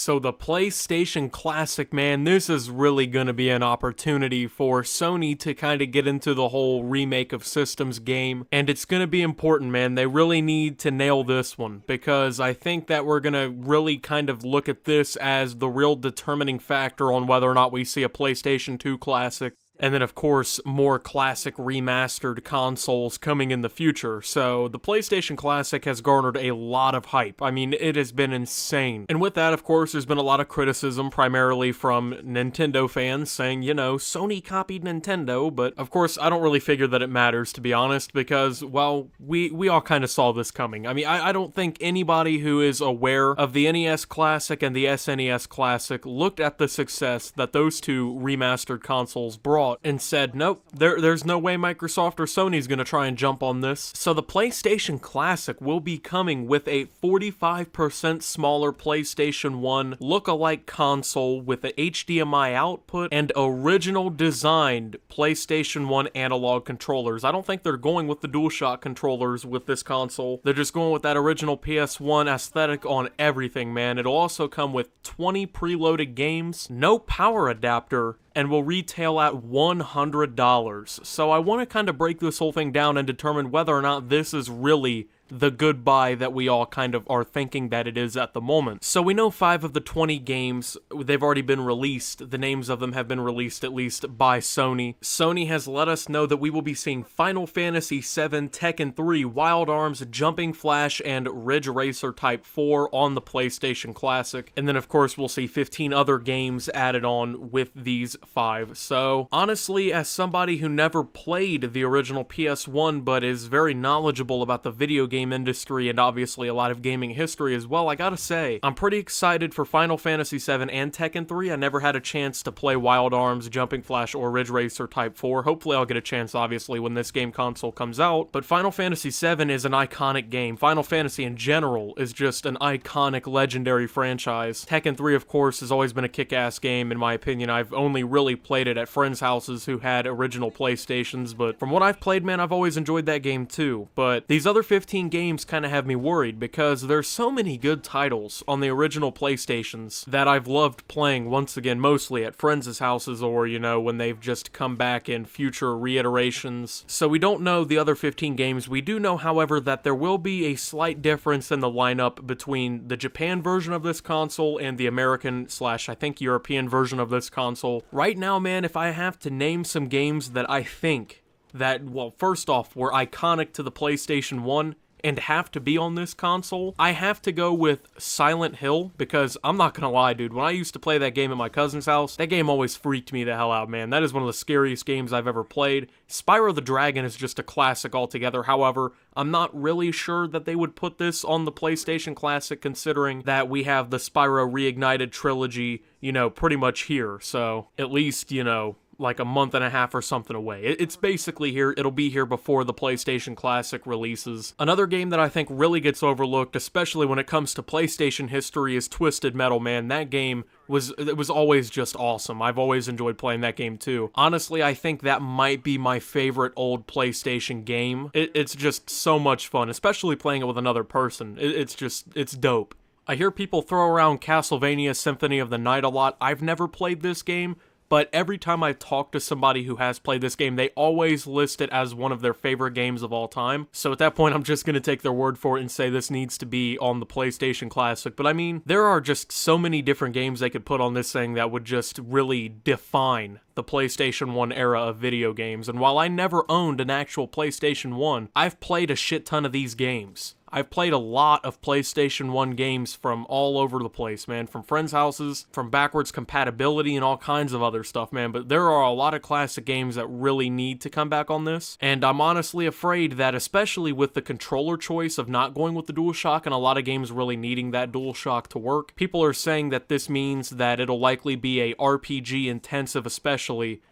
So the PlayStation Classic, man, this is really going to be an opportunity for Sony to kind of get into the whole remake of systems game, and it's going to be important, man. They really need to nail this one, because I think that we're going to really kind of look at this as the real determining factor on whether or not we see a PlayStation 2 Classic. And then, of course, more classic remastered consoles coming in the future. So, the PlayStation Classic has garnered a lot of hype. I mean, it has been insane. And with that, of course, there's been a lot of criticism, primarily from Nintendo fans, saying, you know, Sony copied Nintendo. But, of course, I don't really figure that it matters, to be honest, because, well, we all kind of saw this coming. I mean, I don't think anybody who is aware of the NES Classic and the SNES Classic looked at the success that those two remastered consoles brought and said, nope, there's no way Microsoft or Sony's gonna try and jump on this. So the PlayStation Classic will be coming with a 45% smaller PlayStation 1 look-alike console with an HDMI output and original designed PlayStation 1 analog controllers. I don't think they're going with the DualShock controllers with this console. They're just going with that original PS1 aesthetic on everything, man. It'll also come with 20 preloaded games, no power adapter, and will retail at $100. So I want to kind of break this whole thing down and determine whether or not this is really the goodbye that we all kind of are thinking that it is at the moment. So we know 5 of the 20 games, they've already been released. The names of them have been released, at least by Sony. Sony has let us know that we will be seeing Final Fantasy VII, Tekken 3, Wild Arms, Jumping Flash, and Ridge Racer Type 4 on the PlayStation Classic. And then, of course, we'll see 15 other games added on with these 5. So, honestly, as somebody who never played the original PS1 but is very knowledgeable about the video game industry and obviously a lot of gaming history as well, I gotta say, I'm pretty excited for Final Fantasy VII and Tekken 3. I never had a chance to play Wild Arms, Jumping Flash, or Ridge Racer Type 4. Hopefully I'll get a chance, obviously, when this game console comes out. But Final Fantasy VII is an iconic game. Final Fantasy in general is just an iconic, legendary franchise. Tekken 3, of course, has always been a kick-ass game, in my opinion. I've only really played it at friends' houses who had original PlayStations, but from what I've played, man, I've always enjoyed that game too. But these other 15 games kind of have me worried, because there's so many good titles on the original PlayStations that I've loved playing, once again, mostly at friends' houses or, you know, when they've just come back in future reiterations. So we don't know the other 15 games. We do know, however, that there will be a slight difference in the lineup between the Japan version of this console and the American / I think European version of this console. Right now, man, if I have to name some games that I think that, well, first off, were iconic to the PlayStation 1 and have to be on this console, I have to go with Silent Hill, because I'm not gonna lie, dude, when I used to play that game at my cousin's house, that game always freaked me the hell out, man. That is one of the scariest games I've ever played. Spyro the Dragon is just a classic altogether. However, I'm not really sure that they would put this on the PlayStation Classic, considering that we have the Spyro Reignited trilogy, you know, pretty much here. So, at least, you know, like a month and a half or something away. It's basically here. It'll be here before the PlayStation Classic releases. Another game that I think really gets overlooked, especially when it comes to PlayStation history, is Twisted Metal, man. That game was always just awesome. I've always enjoyed playing that game too. Honestly, I think that might be my favorite old PlayStation game. It's just so much fun, especially playing it with another person. It's dope. I hear people throw around Castlevania Symphony of the Night a lot. I've never played this game, but every time I talk to somebody who has played this game, they always list it as one of their favorite games of all time. So at that point, I'm just going to take their word for it and say this needs to be on the PlayStation Classic. But I mean, there are just so many different games they could put on this thing that would just really define the PlayStation 1 era of video games. And while I never owned an actual PlayStation 1, I've played a shit ton of these games. I've played a lot of PlayStation 1 games from all over the place, man. From friends' houses, from backwards compatibility, and all kinds of other stuff, man. But there are a lot of classic games that really need to come back on this. And I'm honestly afraid that, especially with the controller choice of not going with the DualShock, and a lot of games really needing that DualShock to work, people are saying that this means that it'll likely be a RPG intensive, especially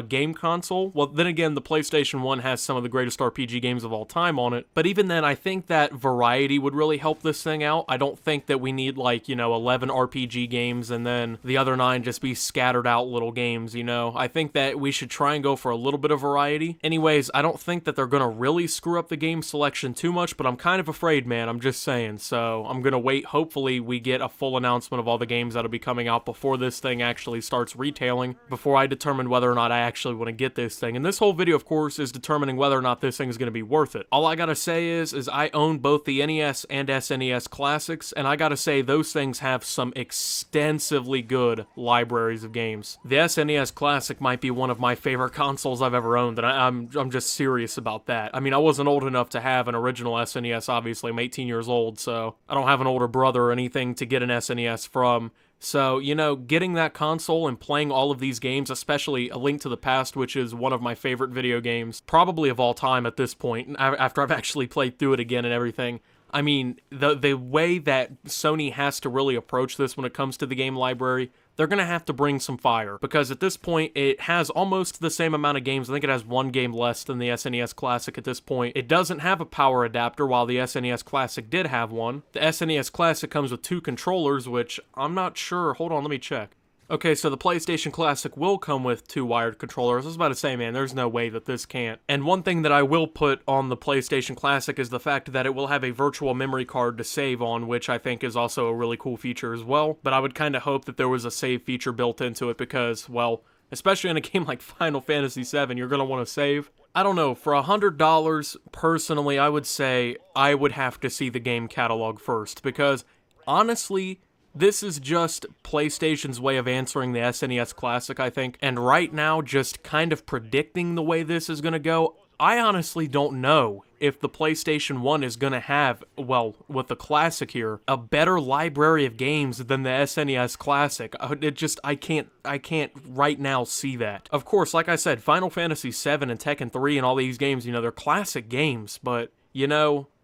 game console. Well, then again, the PlayStation 1 has some of the greatest RPG games of all time on it, but even then, I think that variety would really help this thing out. I don't think that we need, like, 11 RPG games and then the other 9 just be scattered out little games, I think that we should try and go for a little bit of variety. Anyways, I don't think that they're gonna really screw up the game selection too much, but I'm kind of afraid, man, I'm just saying. So I'm gonna wait. Hopefully we get a full announcement of all the games that'll be coming out before this thing actually starts retailing, before I determine whether or not I actually want to get this thing. And this whole video, of course, is determining whether or not this thing is going to be worth it. All I gotta say is I own both the NES and SNES classics, and I gotta say those things have some extensively good libraries of games. The SNES classic might be one of my favorite consoles I've ever owned, and I'm just serious about that. I mean, I wasn't old enough to have an original SNES, obviously. I'm 18 years old, so I don't have an older brother or anything to get an SNES from. So, getting that console and playing all of these games, especially A Link to the Past, which is one of my favorite video games, probably of all time at this point, after I've actually played through it again and everything. I mean, the way that Sony has to really approach this when it comes to the game library, they're going to have to bring some fire, because at this point, it has almost the same amount of games. I think it has 1 game less than the SNES Classic at this point. It doesn't have a power adapter, while the SNES Classic did have one. The SNES Classic comes with 2 controllers, which I'm not sure. Hold on, let me check. Okay, so the PlayStation Classic will come with 2 wired controllers. I was about to say, man, there's no way that this can't. And one thing that I will put on the PlayStation Classic is the fact that it will have a virtual memory card to save on, which I think is also a really cool feature as well. But I would kind of hope that there was a save feature built into it because, well, especially in a game like Final Fantasy VII, you're going to want to save. I don't know, for $100, personally, I would say I would have to see the game catalog first, because, honestly, this is just PlayStation's way of answering the SNES Classic, I think, and right now, just kind of predicting the way this is going to go, I honestly don't know if the PlayStation 1 is going to have, well, with the Classic here, a better library of games than the SNES Classic. I can't right now see that. Of course, like I said, Final Fantasy VII and Tekken 3 and all these games, they're classic games, but,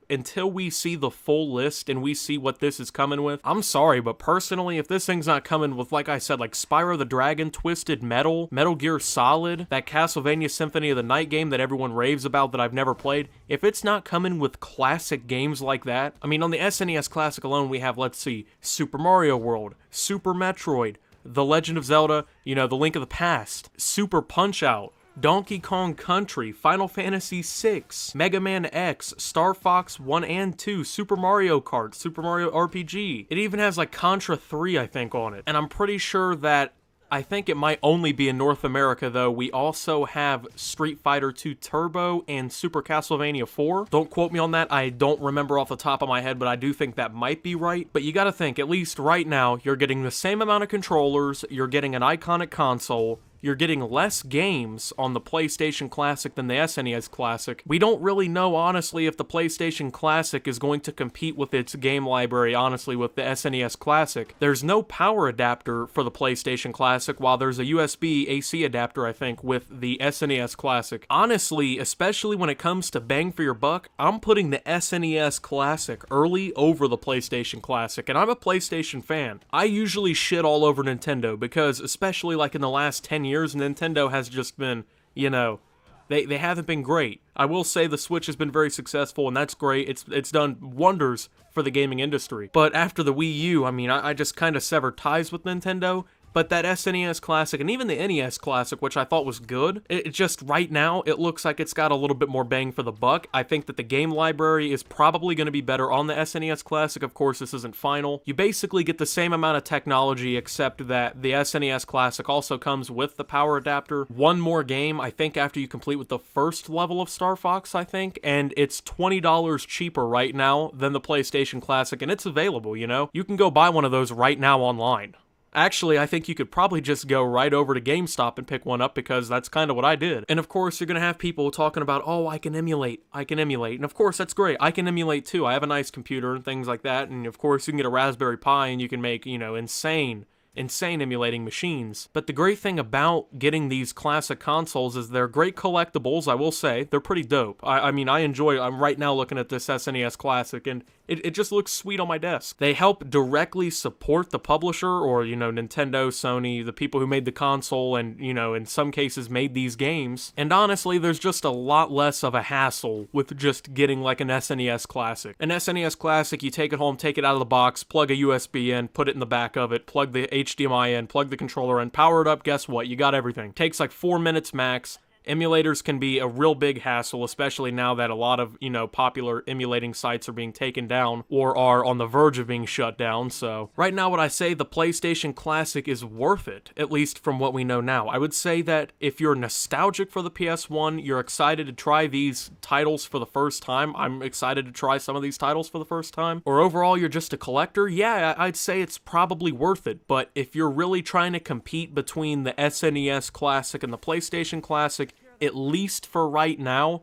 until we see the full list and we see what this is coming with, I'm sorry, but personally, if this thing's not coming with, like I said, like Spyro the Dragon, Twisted Metal, Metal Gear Solid, that Castlevania Symphony of the Night game that everyone raves about that I've never played, if it's not coming with classic games like that, I mean, on the SNES Classic alone, we have, let's see, Super Mario World, Super Metroid, The Legend of Zelda, The Link of the Past, Super Punch-Out!, Donkey Kong Country, Final Fantasy VI, Mega Man X, Star Fox 1 and 2, Super Mario Kart, Super Mario RPG. It even has like Contra 3, I think, on it. And I'm pretty sure that, I think it might only be in North America, though. We also have Street Fighter 2 Turbo and Super Castlevania 4. Don't quote me on that. I don't remember off the top of my head, but I do think that might be right. But you gotta think, at least right now, you're getting the same amount of controllers, you're getting an iconic console, you're getting less games on the PlayStation Classic than the SNES Classic. We don't really know, honestly, if the PlayStation Classic is going to compete with its game library, honestly, with the SNES Classic. There's no power adapter for the PlayStation Classic, while there's a USB AC adapter, I think, with the SNES Classic. Honestly, especially when it comes to bang for your buck, I'm putting the SNES Classic early over the PlayStation Classic, and I'm a PlayStation fan. I usually shit all over Nintendo because, especially like in the last 10 years, Nintendo has just been, they haven't been great. I will say the Switch has been very successful, and that's great. It's done wonders for the gaming industry. But after the Wii U, I mean, I just kind of severed ties with Nintendo. But that SNES Classic, and even the NES Classic, which I thought was good, it just, right now, it looks like it's got a little bit more bang for the buck. I think that the game library is probably going to be better on the SNES Classic. Of course, this isn't final. You basically get the same amount of technology, except that the SNES Classic also comes with the power adapter. One more game, I think, after you complete with the first level of Star Fox, I think, and it's $20 cheaper right now than the PlayStation Classic, and it's available, You can go buy one of those right now online. Actually, I think you could probably just go right over to GameStop and pick one up, because that's kind of what I did. And of course, you're going to have people talking about, oh, I can emulate. And of course, that's great. I can emulate too. I have a nice computer and things like that. And of course, you can get a Raspberry Pi and you can make, insane emulating machines. But the great thing about getting these classic consoles is they're great collectibles, I will say. They're pretty dope. I mean, I'm right now looking at this SNES Classic, and It just looks sweet on my desk. They help directly support the publisher, or, Nintendo, Sony, the people who made the console and, in some cases made these games. And honestly, there's just a lot less of a hassle with just getting like an SNES Classic. An SNES Classic, you take it home, take it out of the box, plug a USB in, put it in the back of it, plug the HDMI in, plug the controller in, power it up, guess what? You got everything. Takes like 4 minutes max. Emulators can be a real big hassle, especially now that a lot of, popular emulating sites are being taken down or are on the verge of being shut down. So right now, what I say, the PlayStation Classic is worth it, at least from what we know now. I would say that if you're nostalgic for the PS1, you're excited to try these titles for the first time. I'm excited to try some of these titles for the first time. Or overall, you're just a collector. Yeah, I'd say it's probably worth it. But if you're really trying to compete between the SNES Classic and the PlayStation Classic, at least for right now,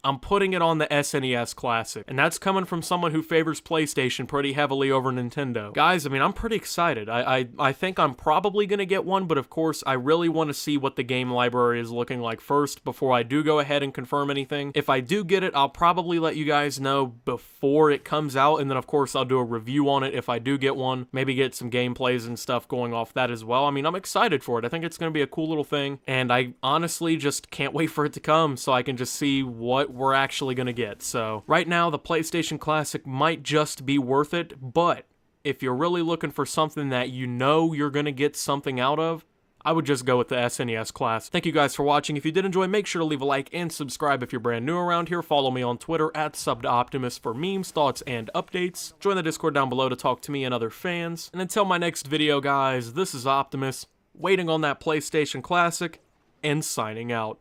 I'm putting it on the SNES Classic. And that's coming from someone who favors PlayStation pretty heavily over Nintendo. Guys, I mean, I'm pretty excited. I think I'm probably going to get one, but of course, I really want to see what the game library is looking like first before I do go ahead and confirm anything. If I do get it, I'll probably let you guys know before it comes out, and then of course, I'll do a review on it if I do get one. Maybe get some gameplays and stuff going off that as well. I mean, I'm excited for it. I think it's going to be a cool little thing, and I honestly just can't wait for it to come so I can just see what we're actually gonna get. So right now, the PlayStation Classic might just be worth it, but if you're really looking for something that you're gonna get something out of, I would just go with the SNES Classic. Thank you guys for watching. If you did enjoy, make sure to leave a like and subscribe if you're brand new around here. Follow me on Twitter @SubToOptimus for memes, thoughts, and updates. Join the Discord down below to talk to me and other fans. And until my next video, guys, this is Optimus, waiting on that PlayStation Classic, and signing out.